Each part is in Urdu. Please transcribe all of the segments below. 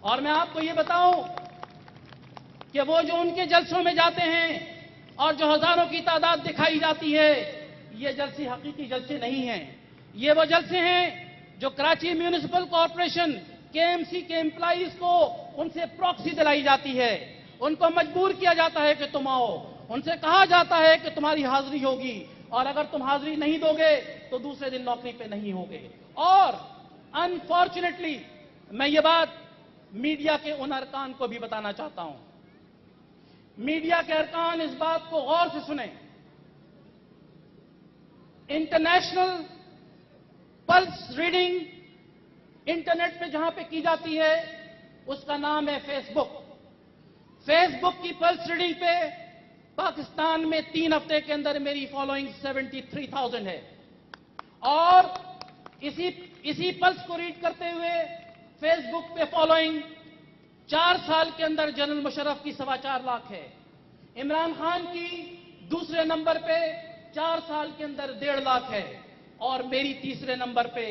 اور میں آپ کو یہ بتاؤں کہ وہ جو ان کے جلسوں میں جاتے ہیں اور جو ہزاروں کی تعداد دکھائی جاتی ہے، یہ جلسے حقیقی جلسے نہیں ہیں. یہ وہ جلسے ہیں جو کراچی میونسپل کارپوریشن KMC کے امپلائیز کو ان سے پراکسی دلائی جاتی ہے. ان کو مجبور کیا جاتا ہے کہ تم آؤ. ان سے کہا جاتا ہے کہ تمہاری حاضری ہوگی، اور اگر تم حاضری نہیں دو گے تو دوسرے دن نوکری پہ نہیں ہوگے. اور انفارچونیٹلی میں یہ بات میڈیا کے ان ارکان کو بھی بتانا چاہتا ہوں. میڈیا کے ارکان اس بات کو غور سے سنیں. انٹرنیشنل پلس ریڈنگ انٹرنیٹ پہ جہاں پہ کی جاتی ہے اس کا نام ہے فیس بک. فیس بک کی پلس ریڈنگ پہ پاکستان میں 3 ہفتے کے اندر میری فالوئنگ 73,000 ہے. اور اسی پلس کو ریڈ کرتے ہوئے فیس بک پہ فالوئنگ 4 سال کے اندر جنرل مشرف کی 4.25 لاکھ ہے. عمران خان کی دوسرے نمبر پہ 4 سال کے اندر 1.5 لاکھ ہے. اور میری تیسرے نمبر پہ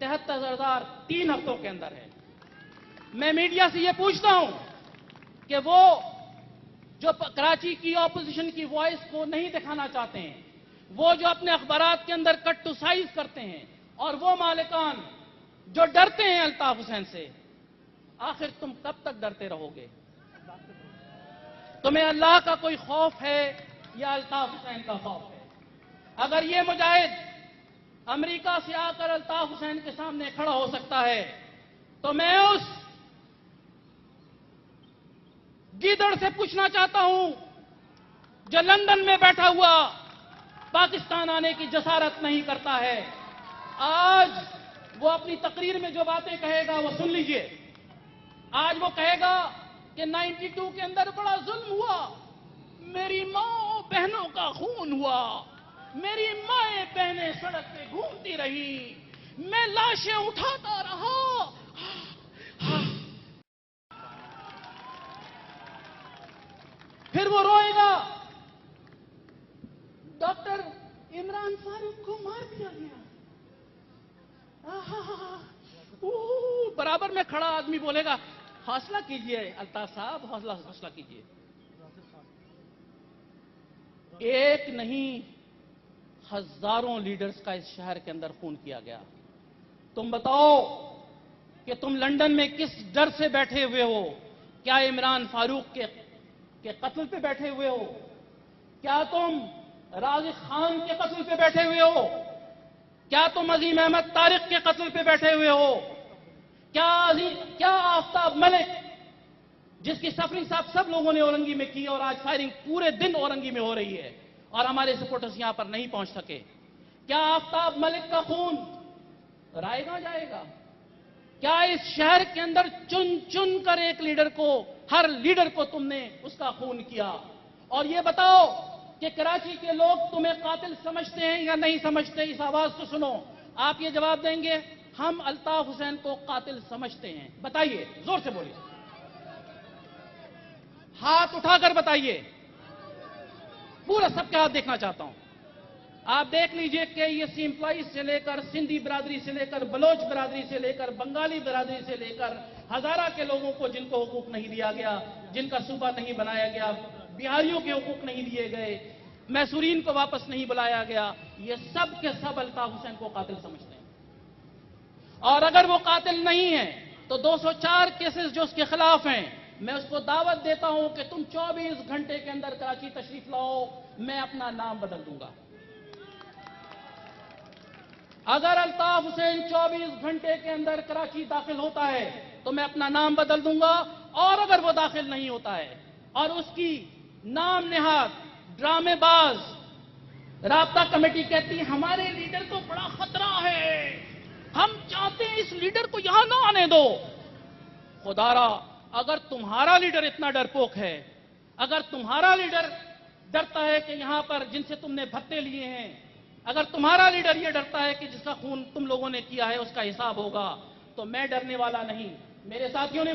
73,000 3 ہفتوں کے اندر ہے. میں میڈیا سے یہ پوچھتا ہوں کہ وہ جو کراچی کی اپوزیشن کی وائس کو نہیں دکھانا چاہتے ہیں، وہ جو اپنے اخبارات کے اندر کٹ ٹو سائز کرتے ہیں، اور وہ مالکان جو ڈرتے ہیں الطاف حسین سے، آخر تم کب تک ڈرتے رہو گے؟ تمہیں اللہ کا کوئی خوف ہے یا الطاف حسین کا خوف ہے؟ اگر یہ مجاہد امریکہ سے آ کر الطاف حسین کے سامنے کھڑا ہو سکتا ہے تو میں اس گیدڑ سے پوچھنا چاہتا ہوں جو لندن میں بیٹھا ہوا پاکستان آنے کی جسارت نہیں کرتا ہے. آج وہ اپنی تقریر میں جو باتیں کہے گا وہ سن لیجئے. آج وہ کہے گا کہ 92 کے اندر بڑا ظلم ہوا، میری ماں بہنوں کا خون ہوا، میری مائیں بہنیں سڑک پہ گھومتی رہی، میں لاشیں اٹھاتا رہا. پھر وہ روئے گا، ڈاکٹر عمران فاروق کو مار دیا گیا. برابر میں کھڑا آدمی بولے گا حوصلہ کیجئے الطاف صاحب، حوصلہ کیجئے. ایک نہیں ہزاروں لیڈرز کا اس شہر کے اندر خون کیا گیا. تم بتاؤ کہ تم لندن میں کس ڈر سے بیٹھے ہوئے ہو؟ کیا عمران فاروق کے قتل پہ بیٹھے ہوئے ہو؟ کیا تم راشد خان کے قتل پہ بیٹھے ہوئے ہو؟ کیا تم عظیم احمد طارق کے قتل پہ بیٹھے ہوئے ہو؟ کیا آفتاب ملک جس کی سفرنگ صاحب سب لوگوں نے اورنگی میں کی اور آج فائرنگ پورے دن اورنگی میں ہو رہی ہے اور ہمارے سپورٹرز یہاں پر نہیں پہنچ سکے، کیا آفتاب ملک کا خون رائے گا جائے گا؟ کیا اس شہر کے اندر چن چن کر ایک لیڈر کو، ہر لیڈر کو تم نے اس کا خون کیا؟ اور یہ بتاؤ کہ کراچی کے لوگ تمہیں قاتل سمجھتے ہیں یا نہیں سمجھتے؟ اس آواز کو سنو. آپ یہ جواب دیں گے ہم الطاف حسین کو قاتل سمجھتے ہیں. بتائیے، زور سے بولیے، ہاتھ اٹھا کر بتائیے. پورا سب کے ہاتھ دیکھنا چاہتا ہوں. آپ دیکھ لیجئے کہ یہ امپلائیز سے لے کر سندھی برادری سے لے کر بلوچ برادری سے لے کر بنگالی برادری سے لے کر ہزارہ کے لوگوں کو جن کو حقوق نہیں دیا گیا، جن کا صوبہ نہیں بنایا گیا، بہاریوں کے حقوق نہیں دیے گئے، میسورین کو واپس نہیں بلایا گیا، یہ سب کے سب الطاف حسین کو قاتل سمجھتے ہیں. اور اگر وہ قاتل نہیں ہے تو 204 کیسز جو اس کے خلاف ہیں، میں اس کو دعوت دیتا ہوں کہ تم 24 گھنٹے کے اندر کراچی تشریف لاؤ، میں اپنا نام بدل دوں گا. اگر الطاف حسین 24 گھنٹے کے اندر کراچی داخل ہوتا ہے تو میں اپنا نام بدل دوں گا. اور اگر وہ داخل نہیں ہوتا ہے اور اس کی نام نہاد ڈرامے باز رابطہ کمیٹی کہتی ہے ہمارے لیڈر کو بڑا خطرہ ہے، ہم چاہتے ہیں اس لیڈر کو یہاں نہ آنے دو. خدا را، اگر تمہارا لیڈر اتنا ڈرپوک ہے، اگر تمہارا لیڈر ڈرتا ہے کہ یہاں پر جن سے تم نے بھتے لیے ہیں، اگر تمہارا لیڈر یہ ڈرتا ہے کہ جس کا خون تم لوگوں نے کیا ہے اس کا حساب ہوگا، تو میں ڈرنے والا نہیں. میرے ساتھیوں نے